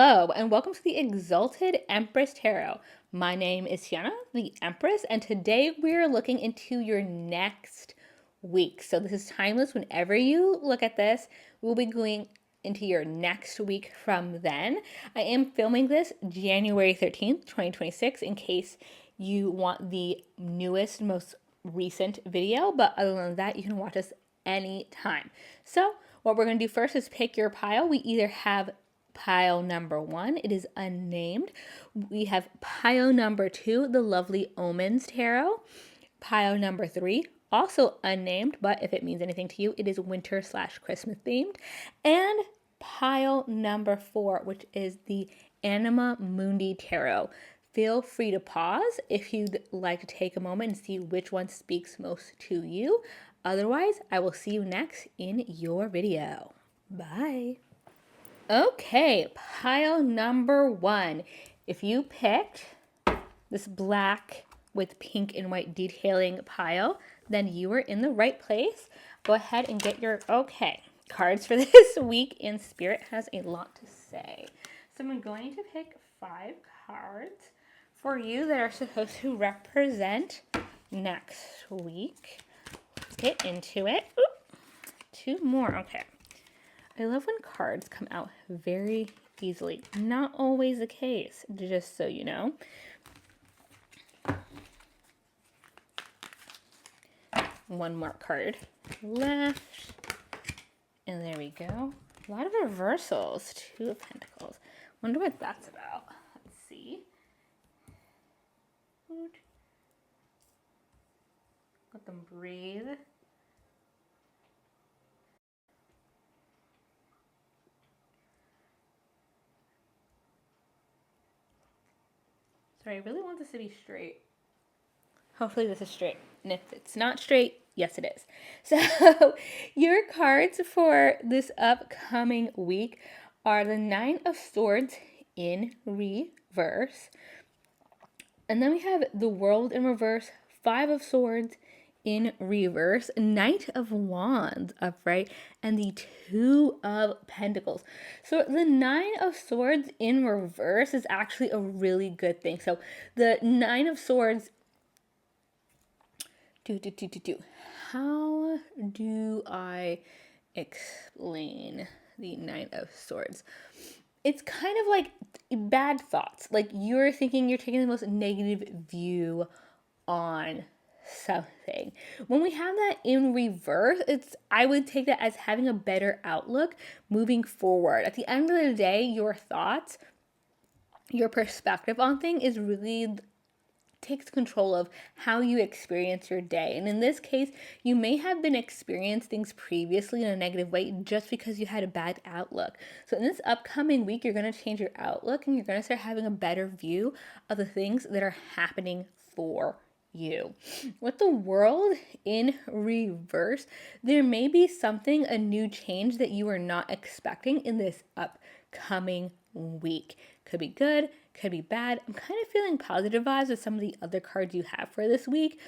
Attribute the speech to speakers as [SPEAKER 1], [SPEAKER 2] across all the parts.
[SPEAKER 1] Hello, and welcome to the Exalted Empress Tarot. My name is Tiana, the Empress, and today we're looking into your next week. So this is timeless. Whenever you look at this, we'll be going into your next week from then. I am filming this January 13th, 2026, in case you want the newest, most recent video, but other than that, you can watch us anytime. So what we're going to do first is pick your pile. We either have pile number 1, it is unnamed. We have pile number 2, the Lovely Omens Tarot. Pile number 3, also unnamed, but if it means anything to you, it is winter/Christmas themed. And pile number 4, which is the Anima Mundi Tarot. Feel free to pause if you'd like to take a moment and see which one speaks most to you. Otherwise, I will see you next in your video. Bye. Okay, pile number 1. If you picked this black with pink and white detailing pile, then you are in the right place. Go ahead and get your, cards for this week, and Spirit has a lot to say. So I'm going to pick 5 cards for you that are supposed to represent next week. Let's get into it. Ooh, 2 more, okay. I love when cards come out very easily. Not always the case, just so you know. One more card left. And there we go. A lot of reversals. 2 of Pentacles. Wonder what that's about. Let's see. Let them breathe. Sorry, I really want this to be straight. Hopefully this is straight. And if it's not straight, yes it is. So your cards for this upcoming week are the 9 of Swords in reverse. And then we have the World in reverse, 5 of Swords in reverse, Knight of Wands upright, and the 2 of Pentacles. So the 9 of Swords in reverse is actually a really good thing. So the 9 of Swords, how do I explain the 9 of Swords? It's kind of like bad thoughts. Like you're thinking, you're taking the most negative view on something. When we have that in reverse, I would take that as having a better outlook moving forward. At the end of the day, your thoughts, your perspective on things is really takes control of how you experience your day. And in this case, you may have been experiencing things previously in a negative way just because you had a bad outlook. So in this upcoming week, you're going to change your outlook and you're going to start having a better view of the things that are happening for you. With the World in reverse, there may be something, a new change that you are not expecting in this upcoming week. Could be good, could be bad. I'm kind of feeling positive vibes with some of the other cards you have for this week.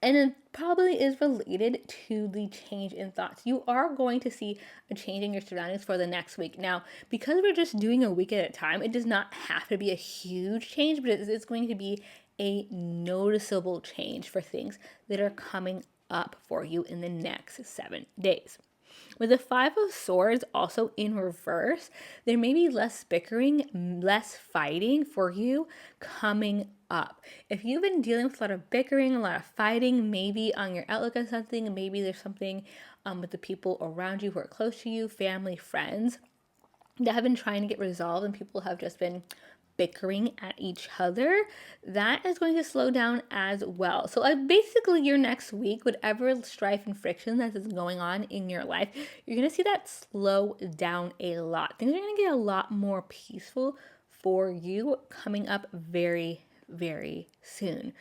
[SPEAKER 1] And it probably is related to the change in thoughts. You are going to see a change in your surroundings for the next week. Now, because we're just doing a week at a time, it does not have to be a huge change, but it's going to be a noticeable change for things that are coming up for you in the next 7 days. With the 5 of Swords also in reverse, there may be less bickering, less fighting for you coming up. If you've been dealing with a lot of bickering, a lot of fighting, maybe on your outlook on something, maybe there's something with the people around you who are close to you, family, friends, that have been trying to get resolved and people have just been bickering at each other, that is going to slow down as well. So basically your next week, whatever strife and friction that is going on in your life, you're going to see that slow down a lot. Things are going to get a lot more peaceful for you coming up very, very soon.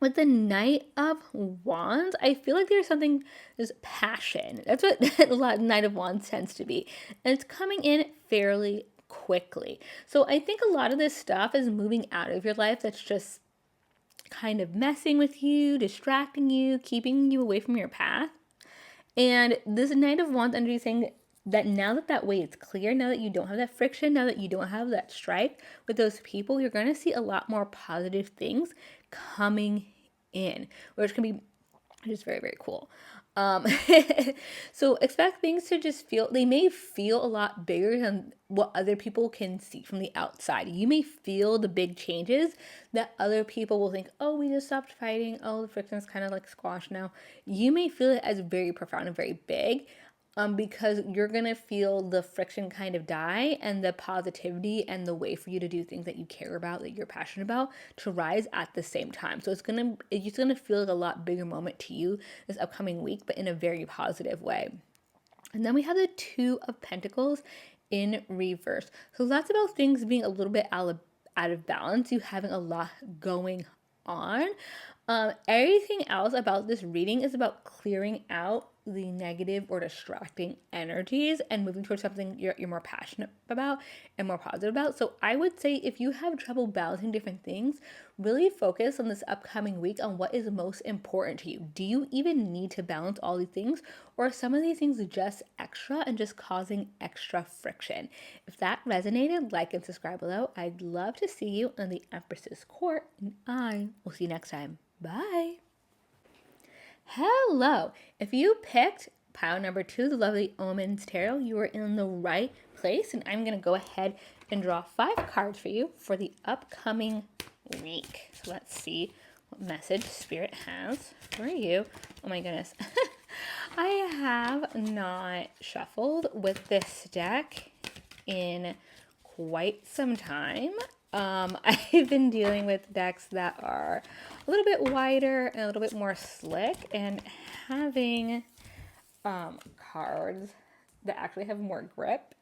[SPEAKER 1] With the Knight of Wands, I feel like there's passion. That's what Knight of Wands tends to be. And it's coming in fairly quickly. So I think a lot of this stuff is moving out of your life that's just kind of messing with you, distracting you, keeping you away from your path. And this Knight of Wands energy saying that now that way is clear, now that you don't have that friction, now that you don't have that strife with those people, you're going to see a lot more positive things coming in, which can be just very, very cool. Um, so expect things to just feel, they may feel a lot bigger than what other people can see from the outside. You may feel the big changes that other people will think, oh, we just stopped fighting. Oh, the friction's kind of like squashed now. You may feel it as very profound and very big, because you're going to feel the friction kind of die and the positivity and the way for you to do things that you care about, that you're passionate about, to rise at the same time. So it's going to feel like a lot bigger moment to you this upcoming week, but in a very positive way. And then we have the Two of Pentacles in reverse. So that's about things being a little bit out of balance, you having a lot going on. Everything else about this reading is about clearing out the negative or distracting energies and moving towards something you're more passionate about and more positive about. So I would say if you have trouble balancing different things, really focus on this upcoming week on what is most important to you. Do you even need to balance all these things, or are some of these things just extra and just causing extra friction? If that resonated, like and subscribe below. I'd love to see you in the Empress's court, and I will see you next time. Bye. Hello. If you picked pile number 2, the Lovely Omens Tarot, you are in the right place, and I'm going to go ahead and draw 5 cards for you for the upcoming week. So let's see what message Spirit has for you. Oh my goodness. I have not shuffled with this deck in quite some time. I've been dealing with decks that are a little bit wider and a little bit more slick, and having cards that actually have more grip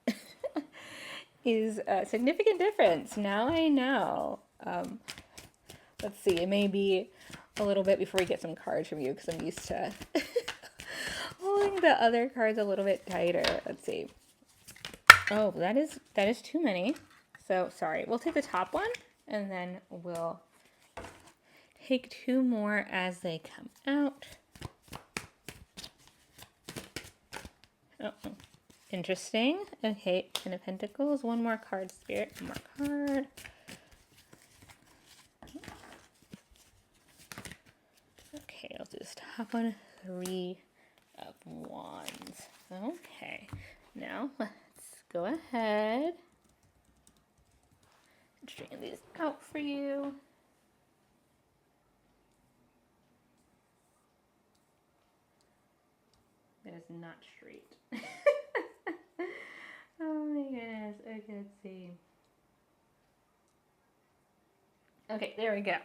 [SPEAKER 1] is a significant difference. Now I know. Let's see, it may be a little bit before we get some cards from you, because I'm used to holding the other cards a little bit tighter. Let's see. Oh, that is too many. So sorry, we'll take the top one and then we'll take 2 more as they come out. Oh, interesting. Okay, Ten of Pentacles. 1 more card, Spirit. 1 more card. Okay, I'll do this top one. 3 of Wands. Okay, now let's go ahead and straighten these out for you. That is not straight. Oh my goodness. Okay, let's see. Okay, there we go.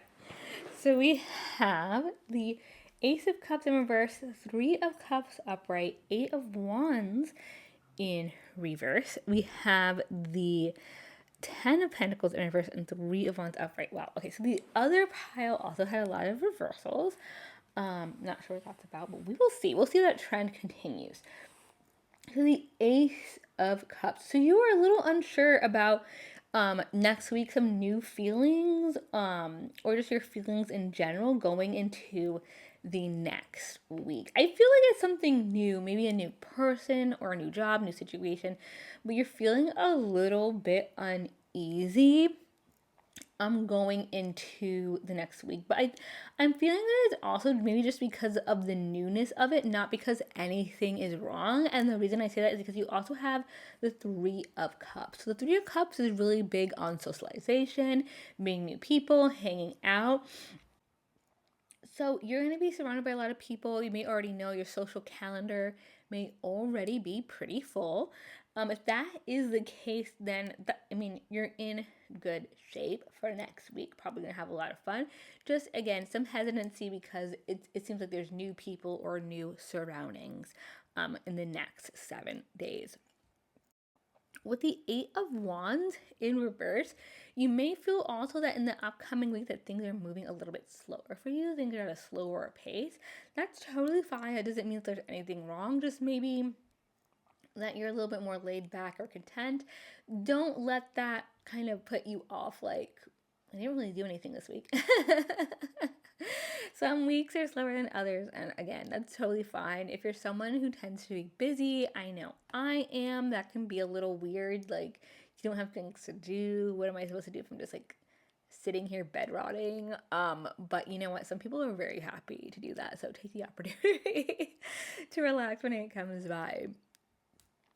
[SPEAKER 1] So we have the Ace of Cups in reverse, 3 of Cups upright, 8 of Wands in reverse. We have the 10 of Pentacles in reverse and 3 of Wands upright. Wow. Okay, so the other pile also had a lot of reversals. Not sure what that's about, but we will see. We'll see if that trend continues. So the Ace of Cups. So you are a little unsure about next week, some new feelings, or just your feelings in general going into the next week. I feel like it's something new, maybe a new person or a new job, new situation, but you're feeling a little bit uneasy going into the next week. But I'm feeling that it's also maybe just because of the newness of it, not because anything is wrong. And the reason I say that is because you also have the 3 of Cups. So the 3 of Cups is really big on socialization, meeting new people, hanging out. So you're going to be surrounded by a lot of people. You may already know your social calendar may already be pretty full. If that is the case, then you're in good shape for next week. Probably gonna have a lot of fun. Just again, some hesitancy because it seems like there's new people or new surroundings in the next 7 days. With the 8 of Wands in reverse, you may feel also that in the upcoming week that things are moving a little bit slower for you. Things are at a slower pace. That's totally fine. It doesn't mean that there's anything wrong. Just maybe that you're a little bit more laid back or content. Don't let that kind of put you off, like, I didn't really do anything this week. Some weeks are slower than others, and again, that's totally fine. If you're someone who tends to be busy, I know I am. That can be a little weird. Like, you don't have things to do. What am I supposed to do if I'm just like sitting here bed rotting? But you know what? Some people are very happy to do that, so take the opportunity to relax when it comes by.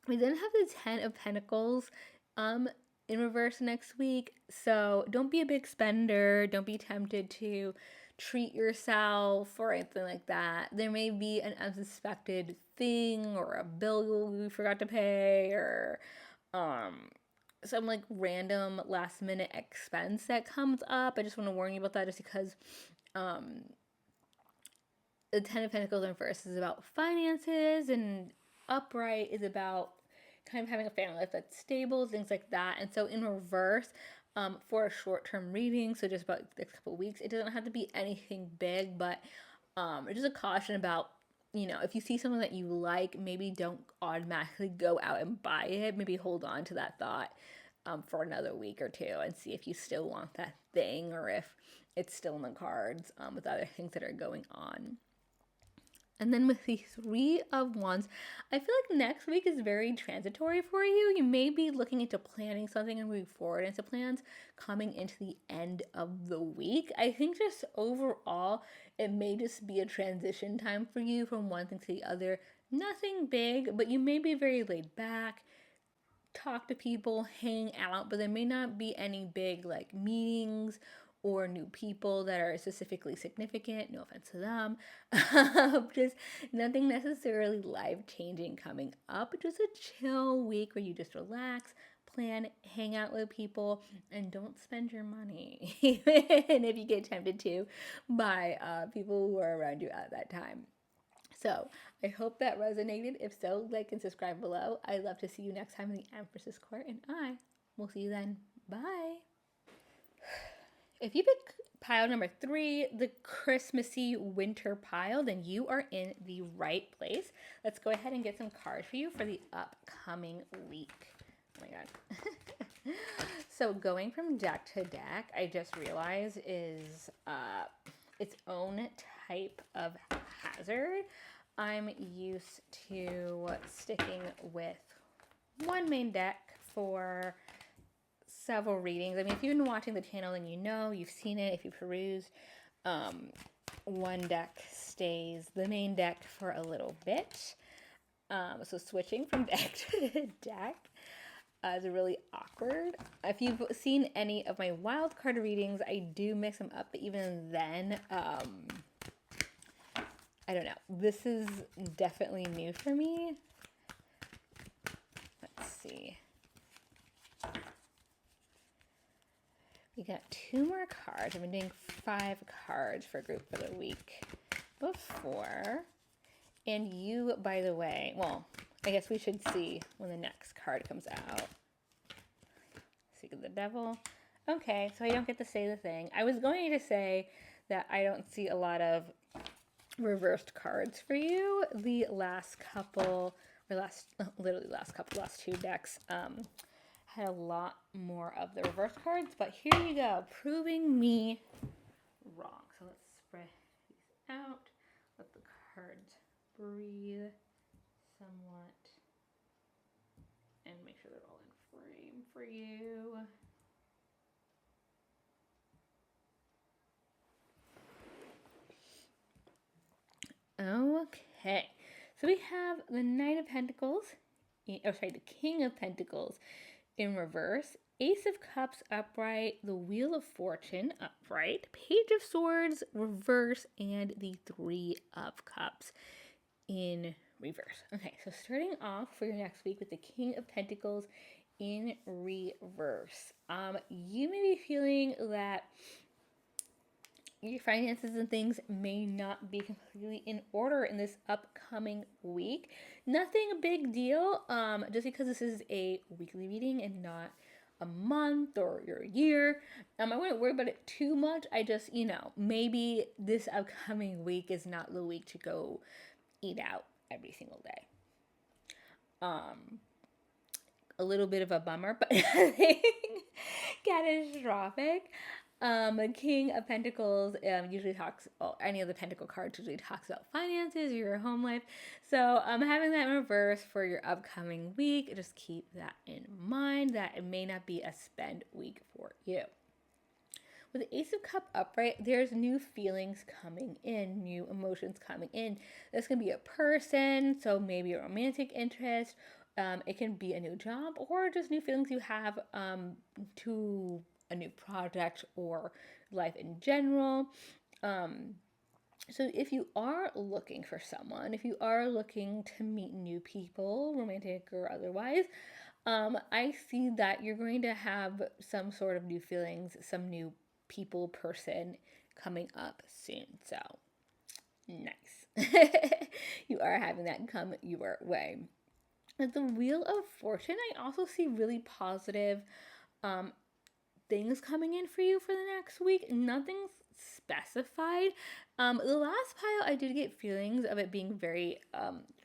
[SPEAKER 1] We then have the Ten of Pentacles in reverse next week. So don't be a big spender. Don't be tempted to treat yourself or anything like that. There may be an unsuspected thing or a bill you forgot to pay or some like random last minute expense that comes up. I just want to warn you about that just because the Ten of Pentacles in reverse is about finances, and upright is about kind of having a family life that's stable, things like that. And so in reverse, for a short-term reading, so just about the next couple of weeks, it doesn't have to be anything big, but just a caution about, you know, if you see something that you like, maybe don't automatically go out and buy it. Maybe hold on to that thought for another week or two and see if you still want that thing or if it's still in the cards with other things that are going on. And then with the Three of Wands, I feel like next week is very transitory for you. You may be looking into planning something and moving forward into plans coming into the end of the week. I think just overall, it may just be a transition time for you from one thing to the other. Nothing big, but you may be very laid back, talk to people, hang out, but there may not be any big like meetings or new people that are specifically significant. No offense to them. Just nothing necessarily life-changing coming up. Just a chill week where you just relax, plan, hang out with people, and don't spend your money, even if you get tempted to, by people who are around you at that time. So I hope that resonated. If so, like and subscribe below. I'd love to see you next time in the Empress's Court, and I will see you then. Bye. If you pick pile number 3, the Christmassy winter pile, then you are in the right place. Let's go ahead and get some cards for you for the upcoming week. Oh my god. So going from deck to deck, I just realized is its own type of hazard. I'm used to sticking with one main deck for several readings. I mean, if you've been watching the channel, then you know, you've seen it, if you perused. One deck stays the main deck for a little bit. So switching from deck to deck is really awkward. If you've seen any of my wild card readings, I do mix them up, but even then, I don't know. This is definitely new for me. Let's see. We got 2 more cards. I've been doing 5 cards for group for the week before. And you, by the way, well, I guess we should see when the next card comes out. Seek of the Devil. Okay, so I don't get to say the thing. I was going to say that I don't see a lot of reversed cards for you. The last couple, or last 2 decks, had a lot more of the reverse cards, but here you go, proving me wrong. So let's spread these out, let the cards breathe somewhat, and make sure they're all in frame for you. Okay, so we have the Knight of Pentacles, the King of Pentacles in reverse, Ace of Cups upright, the Wheel of Fortune upright, Page of Swords reverse, and the 3 of Cups in reverse. Okay, so starting off for your next week with the King of Pentacles in reverse. You may be feeling that your finances and things may not be completely in order in this upcoming week. Nothing a big deal, just because this is a weekly reading and not a month or your year. I wouldn't worry about it too much. I just, maybe this upcoming week is not the week to go eat out every single day. A little bit of a bummer, but nothing catastrophic. King of Pentacles usually talks, well, any of the Pentacle cards usually talks about finances, your home life. So having that in reverse for your upcoming week, just keep that in mind that it may not be a spend week for you. With the Ace of Cup upright, there's new feelings coming in, new emotions coming in. This can be a person, so maybe a romantic interest. It can be a new job or just new feelings you have to a new project or life in general. So if you are looking for someone, if you are looking to meet new people, romantic or otherwise, I see that you're going to have some sort of new feelings, some new people, person coming up soon. So nice. You are having that come your way. With the Wheel of Fortune, I also see really positive things coming in for you for the next week. Nothing's specified. The last pile, I did get feelings of it being very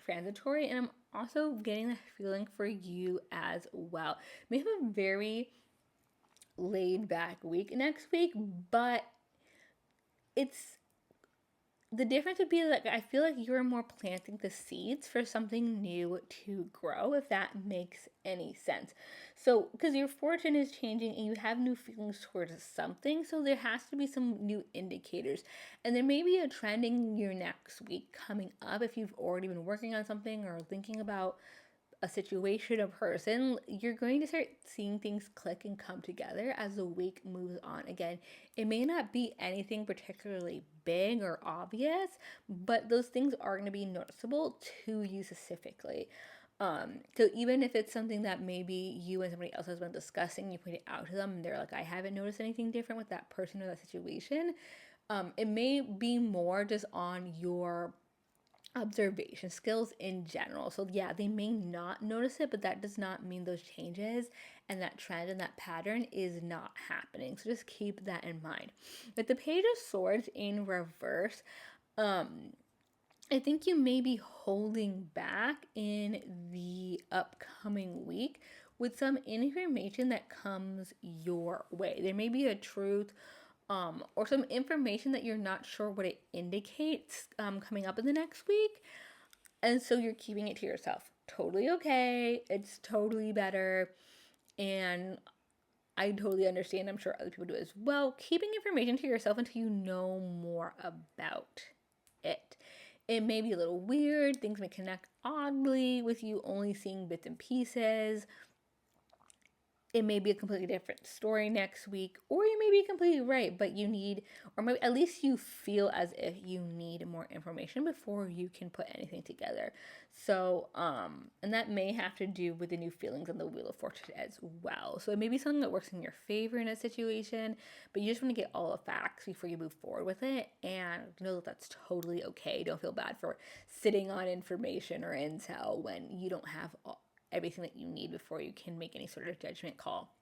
[SPEAKER 1] transitory, and I'm also getting the feeling for you as well. We have a very laid back week next week, but it's the difference would be that I feel like you're more planting the seeds for something new to grow, if that makes any sense. So, because your fortune is changing and you have new feelings towards something, so there has to be some new indicators. And there may be a trend in your next week coming up if you've already been working on something or thinking about a situation, a person, you're going to start seeing things click and come together as the week moves on. Again, it may not be anything particularly big or obvious, but those things are going to be noticeable to you specifically. So even if it's something that maybe you and somebody else has been discussing, you point it out to them and they're like, I haven't noticed anything different with that person or that situation. It may be more just on your observation skills in general. So yeah, they may not notice it, but that does not mean those changes and that trend and that pattern is not happening. So just keep that in mind. With the Page of Swords in reverse, I think you may be holding back in the upcoming week with some information that comes your way. There may be a truth or some information that you're not sure what it indicates coming up in the next week. And so you're keeping it to yourself. Totally okay. It's totally better. And I totally understand. I'm sure other people do as well. Keeping information to yourself until you know more about it. It may be a little weird. Things may connect oddly with you only seeing bits and pieces. It may be a completely different story next week, or you may be completely right, but you need, or maybe at least you feel as if you need more information before you can put anything together. So, and that may have to do with the new feelings on the Wheel of Fortune as well. So it may be something that works in your favor in a situation, but you just want to get all the facts before you move forward with it, and know that that's totally okay. Don't feel bad for sitting on information or intel when you don't have everything that you need before you can make any sort of judgment call.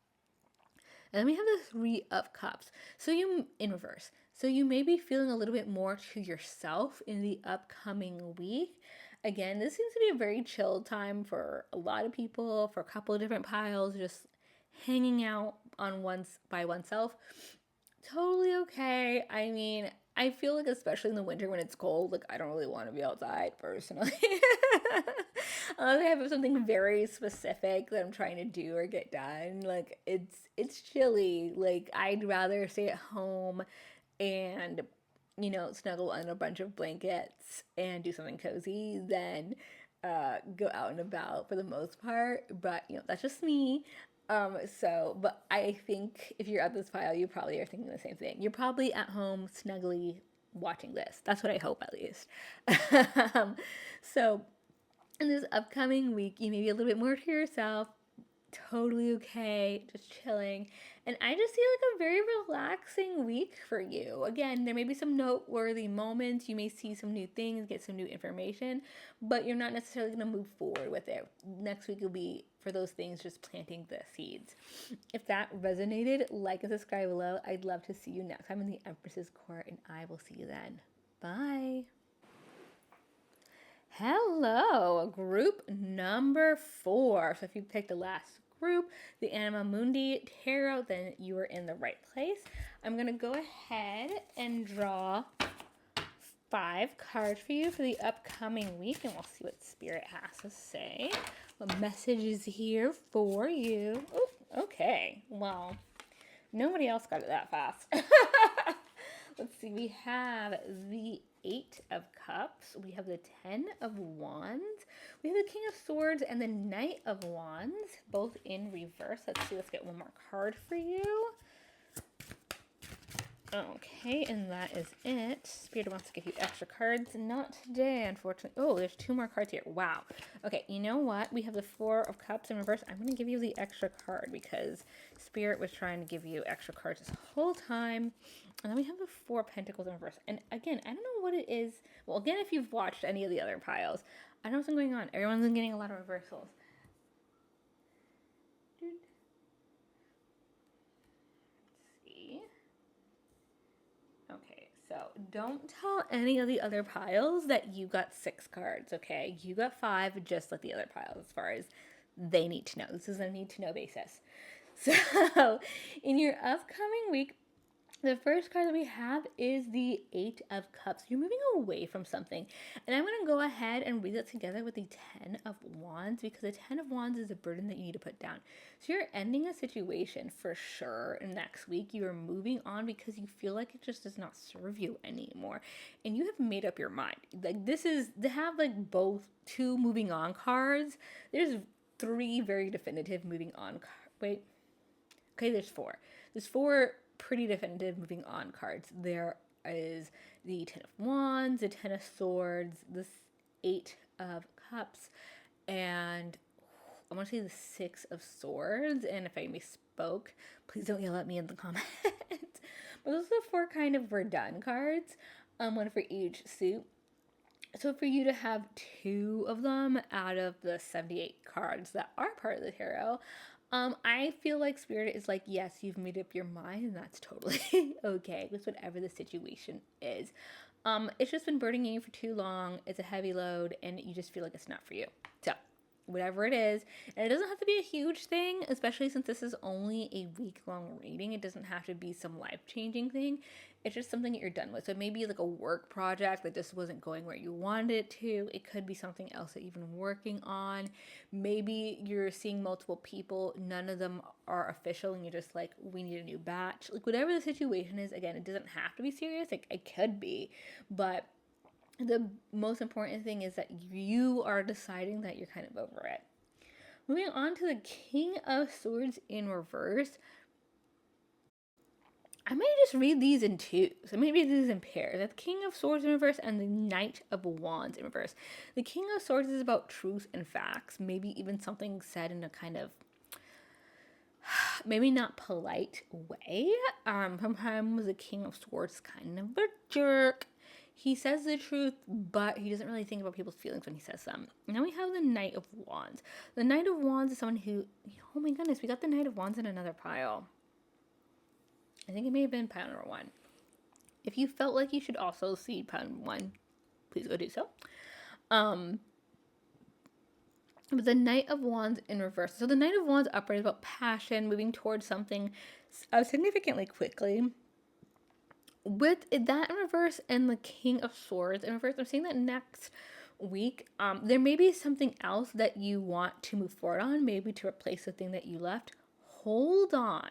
[SPEAKER 1] And then we have the Three of Cups. So you, in reverse. So you may be feeling a little bit more to yourself in the upcoming week. Again, this seems to be a very chill time for a lot of people, for a couple of different piles, just hanging out on by oneself. Totally okay. I mean, I feel like especially in the winter when it's cold, like I don't really want to be outside personally. Unless I have something very specific that I'm trying to do or get done. Like it's chilly. Like I'd rather stay at home and snuggle under a bunch of blankets and do something cozy than go out and about for the most part. But that's just me. But I think if you're at this pile, you probably are thinking the same thing. You're probably at home snugly watching this. That's what I hope, at least. So in this upcoming week, you may be a little bit more to yourself. Totally okay, just chilling. And I just see like a very relaxing week for you. Again, there may be some noteworthy moments. You may see some new things, get some new information, but you're not necessarily going to move forward with it. Next week will be for those things, just planting the seeds. If that resonated, like and subscribe below. I'd love to see you next time in the Empress's Court, and I will see you then. Bye. Hello, group number 4. So if you picked the last group, the Anima Mundi Tarot, then you are in the right place. I'm going to go ahead and draw 5 cards for you for the upcoming week, and we'll see what Spirit has to say. What message is here for you? Oh, okay. Well, nobody else got it that fast. Let's see. We have the 8 of Cups. We have the 10 of Wands. We have the King of Swords and the Knight of Wands, both in reverse. Let's see. Let's get one more card for you. Okay, and that is it. Spirit wants to give you extra cards. Not today, unfortunately. Oh, there's 2 more cards here. Wow. Okay, you know what? We have the 4 of Cups in reverse. I'm going to give you the extra card because Spirit was trying to give you extra cards this whole time. And then we have the 4 of Pentacles in reverse. And again, I don't know what it is. Well, again, if you've watched any of the other piles, I don't know what's going on. Everyone's getting a lot of reversals. Let's see. Okay, so don't tell any of the other piles that you got 6 cards, okay? You got 5 just like the other piles as far as they need to know. This is a need to know basis. So in your upcoming week, the first card that we have is the 8 of Cups. You're moving away from something. And I'm going to go ahead and read that together with the 10 of Wands because the 10 of Wands is a burden that you need to put down. So you're ending a situation for sure next week. You are moving on because you feel like it just does not serve you anymore. And you have made up your mind. Like this is, to have like both 2 moving on cards, there's 3 very definitive moving on cards. Wait. Okay, there's 4. There's 4 pretty definitive moving on cards. There is the 10 of Wands, the 10 of Swords, the 8 of Cups, and I want to say the 6 of Swords. And if I misspoke, please don't yell at me in the comments. But those are the 4 kind of we're done cards, one for each suit. So for you to have 2 of them out of the 78 cards that are part of the tarot, I feel like Spirit is like, yes, you've made up your mind, and that's totally okay with whatever the situation is. It's just been burdening you for too long. It's a heavy load, and you just feel like it's not for you. So, whatever it is, and it doesn't have to be a huge thing, especially since this is only a week-long reading. It doesn't have to be some life-changing thing. It's just something that you're done with. So maybe like a work project that just wasn't going where you wanted it to. It could be something else that you've been working on. Maybe you're seeing multiple people. None of them are official and you're just like, we need a new batch. Like whatever the situation is, again, it doesn't have to be serious. Like it could be, but the most important thing is that you are deciding that you're kind of over it. Moving on to the King of Swords in reverse. I might just read these in 2s. I might read these in pairs. The King of Swords in reverse and the Knight of Wands in reverse. The King of Swords is about truth and facts. Maybe even something said in a kind of, maybe not polite way. Sometimes the King of Swords is kind of a jerk. He says the truth, but he doesn't really think about people's feelings when he says them. Now we have the Knight of Wands. The Knight of Wands is someone who, oh my goodness, we got the Knight of Wands in another pile. I think it may have been pile number 1. If you felt like you should also see pile number 1, please go do so. But the Knight of Wands in reverse. So the Knight of Wands upright is about passion, moving towards something significantly quickly. With that in reverse and the King of Swords in reverse, I'm saying that next week, there may be something else that you want to move forward on, maybe to replace the thing that you left. Hold on.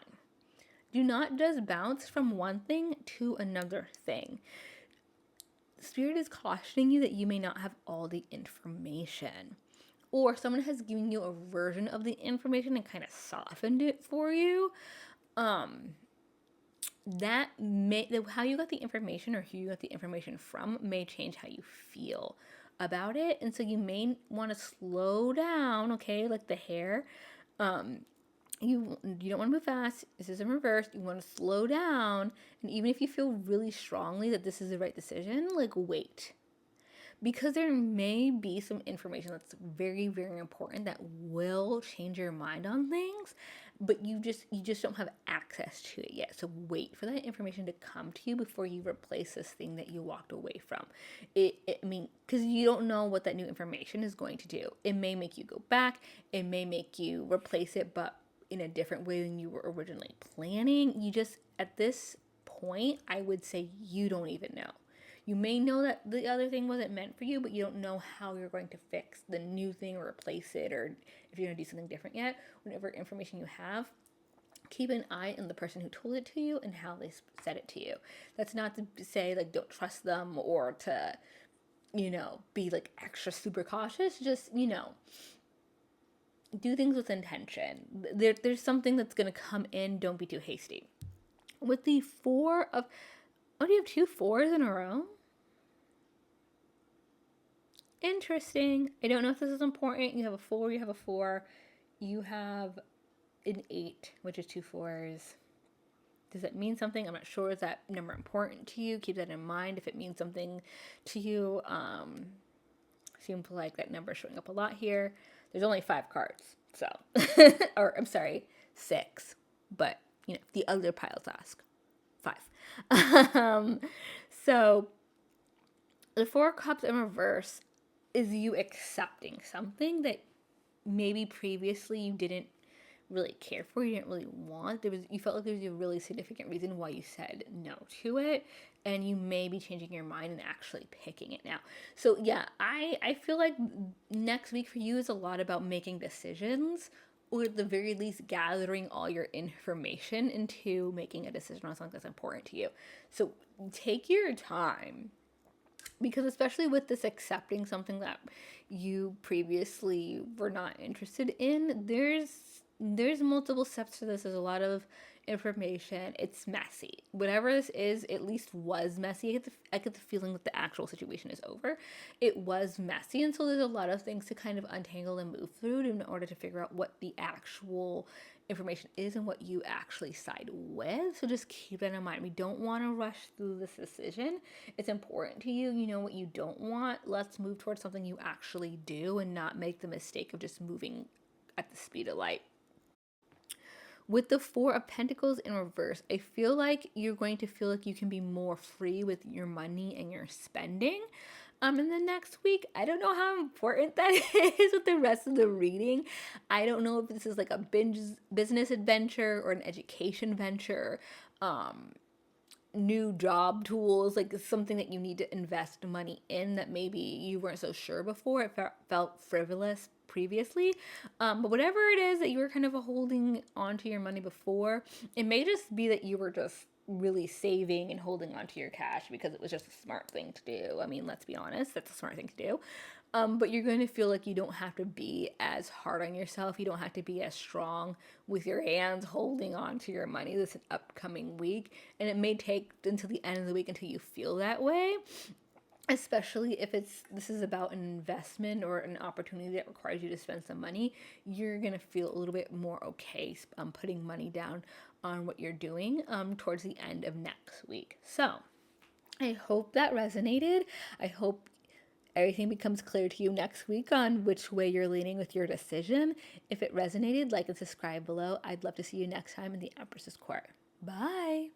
[SPEAKER 1] Do not just bounce from one thing to another thing. Spirit is cautioning you that you may not have all the information. Or someone has given you a version of the information and kind of softened it for you. That may, how you got the information or who you got the information from may change how you feel about it. And so you may want to slow down, okay, like the hair. You don't want to move fast. This is in reverse. You want to slow down. And even if you feel really strongly that this is the right decision, like wait. Because there may be some information that's very, very important that will change your mind on things, but you just don't have access to it yet. So wait for that information to come to you before you replace this thing that you walked away from. Because you don't know what that new information is going to do. It may make you go back. It may make you replace it, but in a different way than you were originally planning. You just, at this point, I would say you don't even know. You may know that the other thing wasn't meant for you, but you don't know how you're going to fix the new thing or replace it, or if you're going to do something different yet. Whatever information you have, keep an eye on the person who told it to you and how they said it to you. That's not to say like don't trust them or to, be like extra super cautious. Just, do things with intention. There's something that's going to come in. Don't be too hasty. With the four of, oh, do you have 2 4s in a row? Interesting. I don't know if this is important. You have a 4, you have a 4, you have an 8, which is 2 4s. Does that mean something? I'm not sure. Is that number important to you? Keep that in mind if it means something to you. Seems like that number is showing up a lot here. There's only 5 cards, so, or I'm sorry, 6, but the other piles ask 5. So the 4 of Cups in reverse is you accepting something that maybe previously you didn't really care for, you didn't really want. You felt like there was a really significant reason why you said no to it, and you may be changing your mind and actually picking it now. So yeah, I feel like next week for you is a lot about making decisions, or at the very least gathering all your information into making a decision on something that's important to you. So take your time, because especially with this accepting something that you previously were not interested in, there's multiple steps to this. There's a lot of information. It's messy. Whatever this is, at least was messy. I get the feeling that the actual situation is over. It was messy, and so there's a lot of things to kind of untangle and move through in order to figure out what the actual information is and what you actually side with. So just keep that in mind. We don't want to rush through this decision. It's important to you. You know what you don't want. Let's move towards something you actually do and not make the mistake of just moving at the speed of light. With the 4 of Pentacles in reverse, I feel like you're going to feel like you can be more free with your money and your spending. In the next week, I don't know how important that is with the rest of the reading. I don't know if this is like a business adventure or an education venture, new job tools, like something that you need to invest money in that maybe you weren't so sure before. It felt frivolous previously, but whatever it is that you were kind of holding onto your money before, it may just be that you were just really saving and holding onto your cash because it was just a smart thing to do. I mean, let's be honest, that's a smart thing to do. But you're going to feel like you don't have to be as hard on yourself. You don't have to be as strong with your hands holding on to your money this upcoming week. And it may take until the end of the week until you feel that way. Especially if this is about an investment or an opportunity that requires you to spend some money, you're going to feel a little bit more okay putting money down on what you're doing towards the end of next week. So I hope that resonated. I hope everything becomes clear to you next week on which way you're leaning with your decision. If it resonated, like and subscribe below. I'd love to see you next time in the Empress's Court. Bye!